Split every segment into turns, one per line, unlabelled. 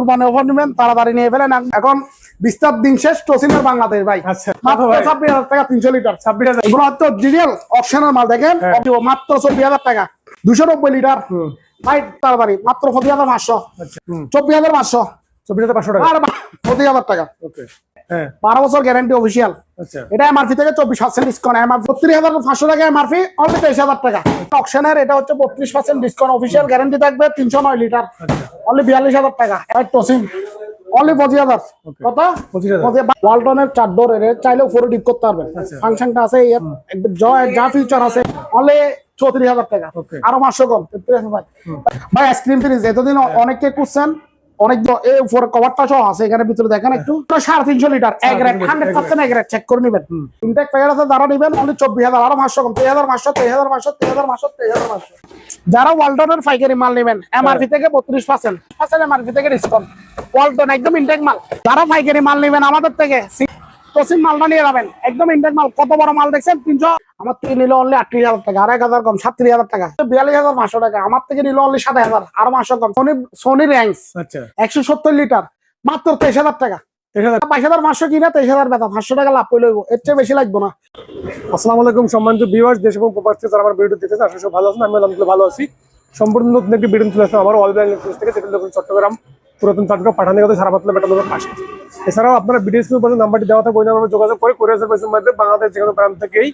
কুরবানি অফার নেবেন তাড়াতাড়ি নিয়ে ফেলেন। এখন বিস্তার দিন শেষ টসিনের বাংলাদেশ ভাই।
আচ্ছা
মাত্র 26,000 টাকা 300 লিটার।
26,000
এগুলো হচ্ছে অরিজিনাল অপশনাল মাল দেখেন মাত্র 24,000 টাকা 290 লিটার ভাই তাড়াতাড়ি মাত্র 24,500।
আচ্ছা
24,500
24,500 টাকা
আর 24,000 টাকা।
ওকে হ্যাঁ
12 বছর গ্যারান্টি অফিসিয়াল।
আচ্ছা
এটা এমআরপি থেকে 24% ডিসকাউন্ট। এমআরপি 32,500 টাকা এমআরপি অনলি 23,000 টাকা। অকশনের এটা হচ্ছে 32% ডিসকাউন্ট অফিসিয়াল গ্যারান্টি থাকবে 309 লিটার
আচ্ছা
অনলি 42,000 টাকা। আর টসিং অনলি 25,000 কত
25,000
ওয়ালটনের 4 ডোর এর চাইলে উপরে ডিপ করতে পারবেন। ফাংশনটা আছে যা ফিচার আছে অনলি 34,000 টাকা আরো 500 কম 33,000 ভাই। আইসক্রিম ফ্রিজ এতদিন অনেকে খুঁজছেন অনেক এই উপরে কভারটা সহ আছে এখানে ভিতরে দেখেন একটু 350 লিটার এক রেট 100% এক রেট চেক করে নেবেন। ইনটেক প্যাকেট আছে যারা নেবেন অনলি 24,000 আরো 500 কম 23,500 23,500 23,500 23,500। যারা ওয়ালটনের পাইকারি মাল নেবেন এমআরপি থেকে 32% এমআরপি থেকে ডিসকাউন্ট। ওয়ালটন একদম ইনটেক মাল। যারা পাইকারি মাল নেবেন আমাদের থেকে টসিন মালটা নিয়ে যাবেন একদম ইনটেক মাল। কত বড় মাল দেখছেন 300 আমার থেকে নিল অনলি 38,000 টাকা আর 1,000 কম 37,000 টাকা 42,500 টাকা আমার থেকে নিল অনলি 7,000 আরো 500 কম। সোনি র্যাঙ্কস
আচ্ছা
170 লিটার মাত্র 23,000 টাকা 22,500 কিনা 23,000 বেতা 500 টাকা লাভ করে লইব এর চেয়ে বেশি লাগবে না।
আসসালামু আলাইকুম সম্মানিত ভিউয়ার্স দেশ এবং প্রবাস থেকে যারা আমার ভিডিও দেখতেছেন আশা করি ভালো আছেন। আমি আলহামদুলিল্লাহ ভালো আছি। সম্পূর্ণ নতুন একটি ভিডিও চলে আসছে আমার অল ব্যাংক নিউজ থেকে যেটা দেখুন চট্টগ্রাম পুরাতন চাটগাঁও পাঠানগত সারাপাতলা বেটানোর পাশে। এছাড়াও আপনারা ভিডিও স্ক্রিনে উপরে নাম্বারটি দেওয়া থাকবে ওই নাম্বারে যোগাযোগ করে কুরিয়ার সার্ভিসের মাধ্যমে বাংলাদেশ যেকোনো প্রান্ত থেকেই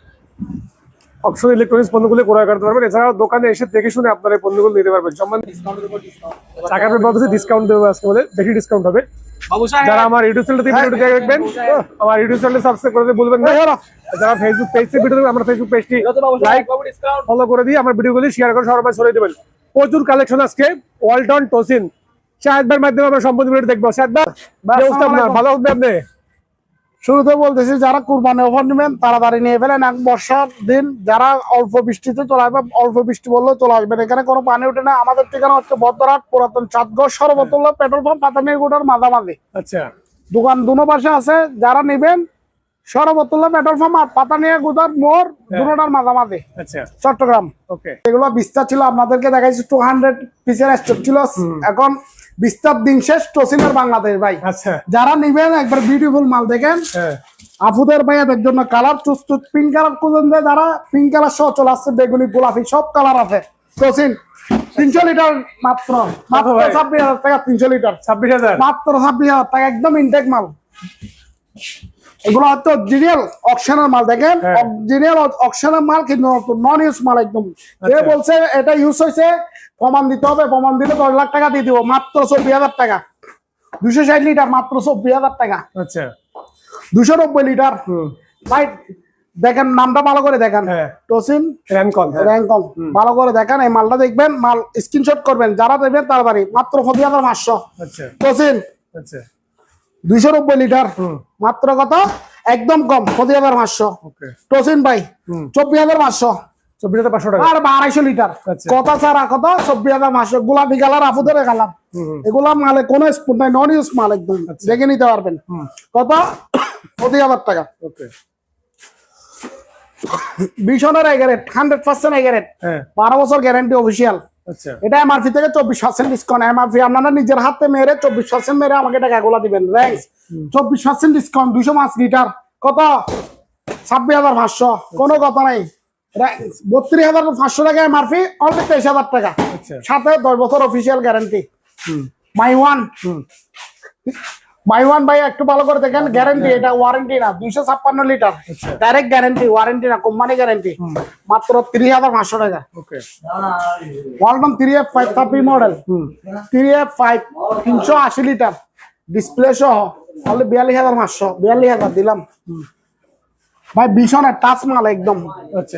অক্সফোর্ড ইলেকট্রনিক্স পণ্যগুলি ক্রয় করতে পারবেন। এছাড়াও দোকানে এসে দেখে শুনে আপনারা এই পণ্যগুলো নিতে পারবেন। টাকার ব্যাপারে ডিসকাউন্ট দেবো আজকে বলে বেশি ডিসকাউন্ট হবে। যারা আমার ইউটিউব চ্যানেলটি ভিডিওটি দেখবেন আমার ইউটিউব চ্যানেল সাবস্ক্রাইব করে দিতে ভুলবেন না। যারা ফেসবুক পেজটি ভিডিও দেখবেন আমরা ফেসবুক পেজটি লাইক ফলো করে দিয়ে আমার ভিডিওগুলি শেয়ার করে সবাই ছড়িয়ে দেবেন। প্রচুর কালেকশন আজকে ওয়ালটন টসিন শাহেদ ভাইয়ের মাধ্যমে আমরা সম্পূর্ণ ভিডিও দেখবো। শাহেদ ভাই ভালো হবে আপনি
শুরুতে বলতেছি যারা কুরবানি অফার নেবেন তাড়াতাড়ি নিয়ে ফেলেন। এক বর্ষার দিন যারা অল্প বৃষ্টিতে চলে আসবে অল্প বৃষ্টি বললেও চলে আসবেন। এখানে কোনো পানি ওঠে না। আমাদের ঠিকানা হচ্ছে বদ্রহাট পুরাতন চাঁদগড় সর্বতুল্লাহ পেট্রোল পাম্প পাতানিয়াগুটার মাঝামাঝি।
আচ্ছা
দোকান দুনো পাশে আছে। যারা নেবেন সর্বতুল্লাহ পেট্রোল পাম্প আর পাতানিয়াগুটার মোড় দুটোটার মাঝামাঝি
আচ্ছা
চট্টগ্রাম।
ওকে
এগুলো বিস্তার ছিল আপনাদেরকে দেখাইছি 200 পিসের স্টক ছিল। এখন বিস্তার দিন শেষ টসিনের বাংলাদেশ ভাই।
আচ্ছা
যারা নিবেন একবার বিউটিফুল মাল দেখেন আপুদের ভাইয়াদের জন্য কালার চুজ পিঙ্ক কালার খুঁজেন দেয় যারা পিঙ্ক কালার সহ চলে আসছে বেগুনি গোলাপি সব কালার আছে। টসিন 300 লিটার মাত্র 26,000 টাকা 300 লিটার
26,000
মাত্র 26,000 টাকা একদম ইনটেক মাল। এগুলো হচ্ছে অরিজিনাল অকশনের মাল দেখেন অরিজিনাল অকশনের মাল কিন্তু নন ইউজ মাল একদম। এ বলছে এটা ইউজ হয়েছে প্রমাণ দিতে হবে প্রমাণ দিলে 10 লাখ টাকা দিয়ে দিব মাত্র 24,000 টাকা 260 লিটার মাত্র 24,000 টাকা।
আচ্ছা
290 লিটার ভাই দেখেন নামটা ভালো করে দেখেন টসিন
র্যাঙ্কন
ভালো করে দেখেন। এই মালটা দেখবেন মাল স্ক্রিনশট করবেন যারা দেবেন তাড়াতাড়ি মাত্র 25,500
আচ্ছা
টসিন
আচ্ছা
290 লিটার মাত্র কত একদম কম 25,500 টসিন ভাই 24,500
24,500 টাকা
আর 250 লিটার কথা ছাড়া কত 24,500 গোলাপি কালার আপুদের কালার। এগুলা মালে কোনো স্পুট নাই নন ইউজ মাল একদম দেখে নিতে পারবেন। কত 25,000 টাকা
ওকে
বিশনের এগারেট 100% এগারেট 12 বছর গ্যারান্টি অফিসিয়াল।
আচ্ছা
এটা এমআরপি থেকে 24% ডিসকাউন্ট। এমআরপি আপনারা নিজের হাতে মেরে 24% মেরে আমাকে টাকাগুলো দিবেন। র্যাঙ্কস 24% ডিসকাউন্ট 205 লিটার কত 26,500 কোনো কথা নাই। 32,500 টাকা এমআরপি অনলি 23,000 টাকা সাথে 10 বছর অফিসিয়াল গ্যারান্টি। বাই ওয়ান ভাই একটু ভালো করে দেখেন গ্যারান্টি এটা ওয়ারেন্টি না 256 লিটার ডাইরেক্ট গ্যারান্টি ওয়ারেন্টি না কোম্পানি গ্যারান্টি মাত্র 30,500 টাকা।
ওকে
ওয়ালটন 3F5 থাপি মডেল 3F5 380 লিটার ডিসপ্লে সহ অনলি 42,500 42,000 দিলাম ভাই। ভীষণ টাচ মাল একদম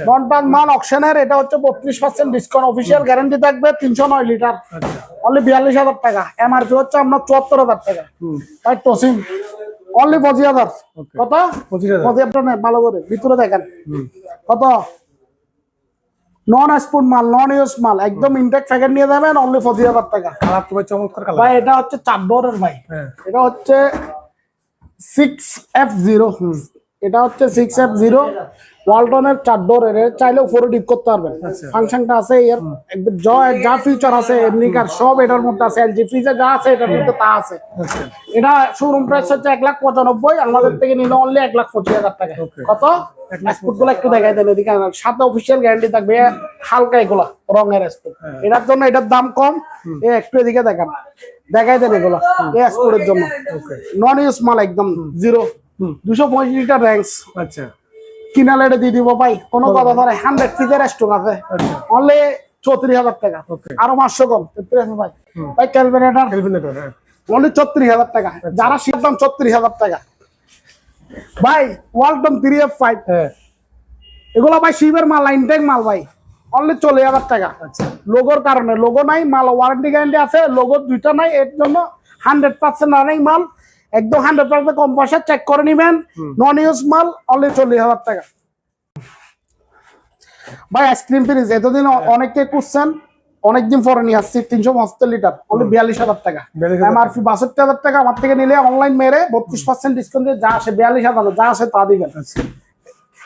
নন টাচ মাল অকশনের এটা হচ্ছে 32% ডিসকাউন্ট অফিসিয়াল গ্যারান্টি থাকবে 309 লিটার অনলি 42,000 টাকা এমআরপি হচ্ছে আপনার 74,000 টাকা ভাই। টসিং অনলি 25,000 কত 25,000 ভালো করে ভিতরে দেখেন কত নন স্পুন মাল নন ইউজ মাল একদম ইনটেক প্যাকেট নিয়ে যাবেন অনলি 25,000 টাকা।
কালার তো চমৎকার কালার
ভাই এটা হচ্ছে 4 ডোরের ভাই। এটা হচ্ছে 6F0 এটা হচ্ছে 6F0 ওয়ালটনের 4 ডোরের চাইলে উপরে ডিপ করতে পারবেন। ফাংশনটা আছে এর একদম যা ফিচার আছে এমনিকার সব এটার মধ্যে আছে। এলজি ফ্রিজে যা আছে এটার মধ্যে তা আছে। এটা শোরুম প্রাইস হচ্ছে 1,95,000, আমাদের থেকে নিলে অনলি 1,25,000 টাকা। কত এক্সপোর্ট গুলো একটু দেখাই দেন এদিকে, সাথে অফিসিয়াল গ্যারান্টি থাকবে হালকা এগুলা রঙের এক্সপোর্ট। এটার জন্য এটার দাম কম, একটু এদিকে দেখাই দেন এগুলো এই এক্সপোর্টের জন্য। নন ইউজ মাল একদম জিরো, 225 লিটার র্যাঙ্কস।
আচ্ছা,
কিনালে এটা দিয়ে দিব ভাই, কোনো কথা ধরে 100 পিসের স্টক আছে অনলি 34,000 টাকা, আরো 500 কম 33,000 ভাই। ভাই ক্যালকুলেটর অনলি 34,000 টাকা, যারা শিপ দাম 34,000 টাকা ভাই। ওয়ালটন 3F5 এগুলো ভাই শিপের মাল, ইনটেক মাল ভাই, অনলি 40,000 টাকা। লোগোর কারণে, লোগো নাই, মাল ওয়ারেন্টি গ্যারান্টি আছে, লোগো দুইটা নাই, এর জন্য 100% রানিং মাল, একদম 100% কম পয়সা চেক করে নিবেন। নন ইউজ মাল অনলি 40,000 টাকা ভাই। আইসক্রিম ফ্রিজ এতদিন অনেকে খুঁজছেন, অনেকদিন পরে নিয়ে আসছি 375 লিটার অনলি 42,000 টাকা। এমআরপি 62,000 টাকা, আমার থেকে নিলে অনলাইন মেরে 32% ডিসকাউন্ট দিয়ে যা আসে 42,000 যা আসে তা দিবেন।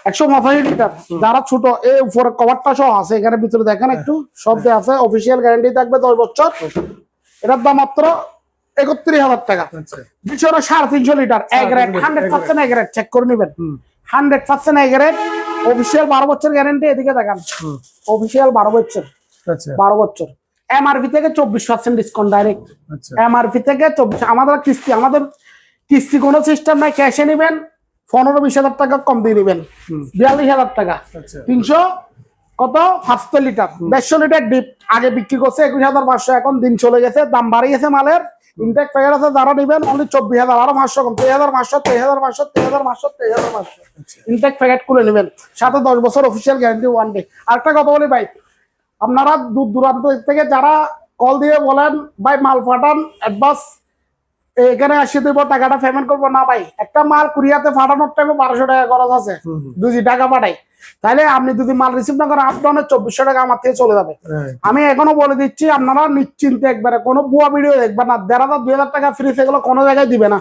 185 লিটার, যারা ছোট এই উপরে কভারটা সহ আছে, এখানে ভিতরে দেখেন একটু সব দেওয়া আছে, অফিসিয়াল গ্যারান্টি থাকবে 10 বছর। এটার দাম মাত্র 31,000 টাকা। পিছনে 350 লিটার এক রেট, 100% এক রেট চেক করে নিবেন, 100% এক রেট, অফিসিয়াল 12 বছর গ্যারান্টি। এদিকে দেখান অফিসিয়াল 12 বছর, 12 বছর। এমআরপি থেকে 24% ডিসকাউন্ট ডাইরেক্ট, এমআরপি থেকে 24। আমাদের কিস্তি কোনো সিস্টেম নাই, ক্যাশে নিবেন, 15-20,000 টাকা কম দিয়ে নিবেন, 42,000 টাকা। 300 কত 75 লিটার, 150 লিটার ডিপ আগে বিক্রি করছে 21,500, এখন দিন চলে গেছে, দাম বাড়িয়েছে মালের। ইনটেক প্যাকেট আছে, যারা নিবেন অনলি 24,000, আরো 500 কম, 23,500, 23,500, 23,500, 23,500 ইনটেক প্যাকেট খুলে নেবেন, সাথে 10 বছর অফিসিয়াল গ্যারান্টি ওয়ারেন্টি। আরেকটা কথা বলি ভাই, আপনারা দূর দূরান্ত থেকে যারা কল দিয়ে বলেন ভাই মাল পাঠান, অ্যাডভান্স এখানে আসে দেব, টাকাটা পেমেন্ট করবো না ভাই, একটা মাল কুরিয়াতে পাঠানোর টাইমে 1200 টাকা খরচ আছে, 2 টাকা পাঠাই, তাহলে আপনি যদি মাল রিসিভ না করেন আপনার 2400 টাকা আমার থেকে চলে যাবে। আমি এখনো বলে দিচ্ছি, আপনারা নিশ্চিন্তে একবারে কোনো ভুয়া ভিডিও দেখবেন না, 1,500 2,000 টাকা ফ্রি সেগুলো কোনো জায়গায় দিবে না।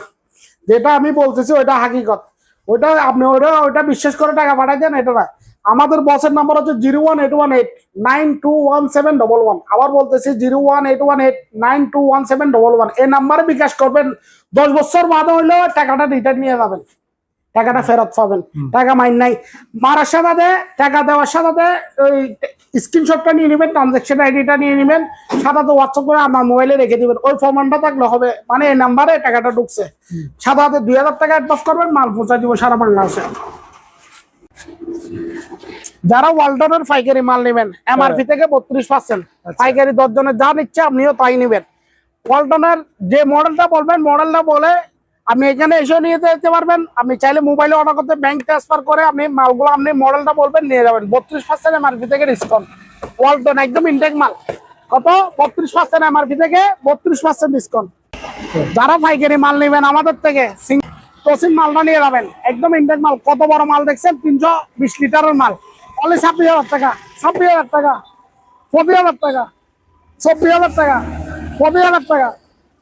যেটা আমি বলতেছি ওইটা হাকিকত, ওইটা আপনি ওইটা বিশ্বাস করে টাকা পাঠাই দেন, এটা না। আমাদের বসের নাম্বার হচ্ছে 01818921711, আবার বলতেছি 01818921711, এই নাম্বারে বিকাশ করবেন। 10 বছর বাদে হইলেও টাকাটা রিটার্ন নিয়ে যাবেন, টাকাটা ফেরত পাবেন, টাকা মাইন নাই। মারার সাথে টাকা দেওয়ার সাথে ওই স্ক্রিনশটটা নিয়ে নেবেন, ট্রানজাকশন আইডিটা নিয়ে নেবেন, সাথে হোয়াটসঅ্যাপ করে আমার মোবাইলে রেখে দিবেন, ওই ফরম্যাটটা থাকলে হবে, মানে এই নাম্বারে টাকাটা ঢুকছে। সাথে 2,000 টাকা অ্যাডভান্স করবেন, মাল পৌঁছা দিব সারা বাংলাদেশে। যারা ওয়ালটনের পাইকারি মাল নেবেন এমআরপি থেকে 32%, পাইকারি 10 জনের যা নিচ্ছে আপনিও তাই নেবেন। ওয়ালটনের যে মডেলটা বলবেন, মডেলটা বলে আপনি এখানে এসে নিয়ে যেতে পারবেন। আপনি চাইলে মোবাইলে অর্ডার করতে, ব্যাংক ট্রান্সফার করে আপনি মালগুলো, আপনি মডেলটা বলবেন নিয়ে যাবেন। 32% এমআরপি থেকে ডিসকাউন্ট, ওয়ালটন একদম ইনটেক মাল, কত 32% এমআরপি থেকে 32% ডিসকাউন্ট। যারা পাইকারি মাল নেবেন আমাদের থেকে সিং মালটা নিয়ে যাবেন, একদম ইনটেক মাল। কত বড় মাল দেখছেন, 320 লিটারের মাল, অনলি 26,000 টাকা, 26,000 টাকা, 24,000 টাকা, 24,000 টাকা, 24,000 টাকা,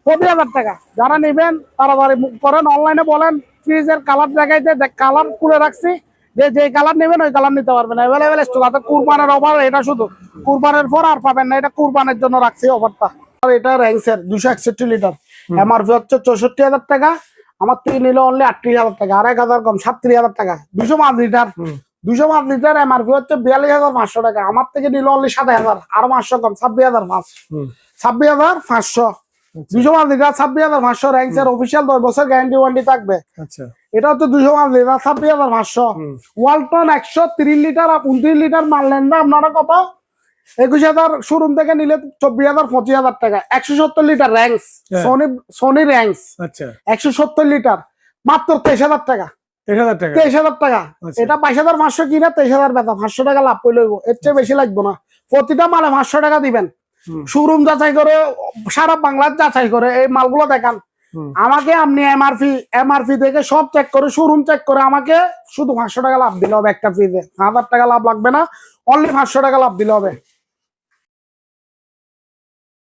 24,000 টাকা। যারা নেবেন তাড়াতাড়ি করেন, অনলাইনে বলেন ফ্রিজের কালার দেখাইতে, কালার খুলে রাখছি, যে কালার নেবেন ওই কালার নিতে পারবেন, অ্যাভেলেবেল স্টক আছে। কুরবানের অফার, এটা শুধু কুরবানের পর আর পাবেন না, এটা কুরবানের জন্য রাখছি অফারটা। আর এটা র্যাঙ্কসের 261 লিটার, এমআরপি হচ্ছে 64,000 টাকা, আমার থেকে নিলে অনলি 38,000 টাকা, আর 1,000 কম 37,000 টাকা। 205 লিটার, 205 লিটার এমআরপি হচ্ছে 42,500 টাকা, আমার থেকে নিলে অনলি 7,000, আরো 500 কম 26,500। 205 লিটার 26,500, র্যাঙ্কসের অফিসিয়াল 10 বছর গ্যারান্টি ওয়ারেন্টি থাকবে। এটা হচ্ছে 205 লিটার 26,500। ওয়ালটন 130 লিটার 29 লিটার মাল নেন না আপনারা কত, 21,000, শোরুম থেকে নিলে 24,000 25,000 টাকা। 170 litre Rangs, Sony Rangs 170 litre মাত্র 23,000 টাকা, 23,000 টাকা। এটা 22,500 কিনা 23,000 বেচা, 500 টাকা লাভ করে লইব, এর চেয়ে বেশি লাগবে না। প্রতিটা মালে 500 টাকা দিবেন, শোরুম যাচাই করে, সারা বাংলার যাচাই করে এই মালগুলো দেখান আমাকে। আপনি এমআরপি থেকে সব চেক করে, শোরুম চেক করে আমাকে শুধু 500 টাকা লাভ দিলে হবে একটা ফ্রিজে, 1,000 টাকা লাভ লাগবে না, অনলি 500 টাকা লাভ দিলে হবে।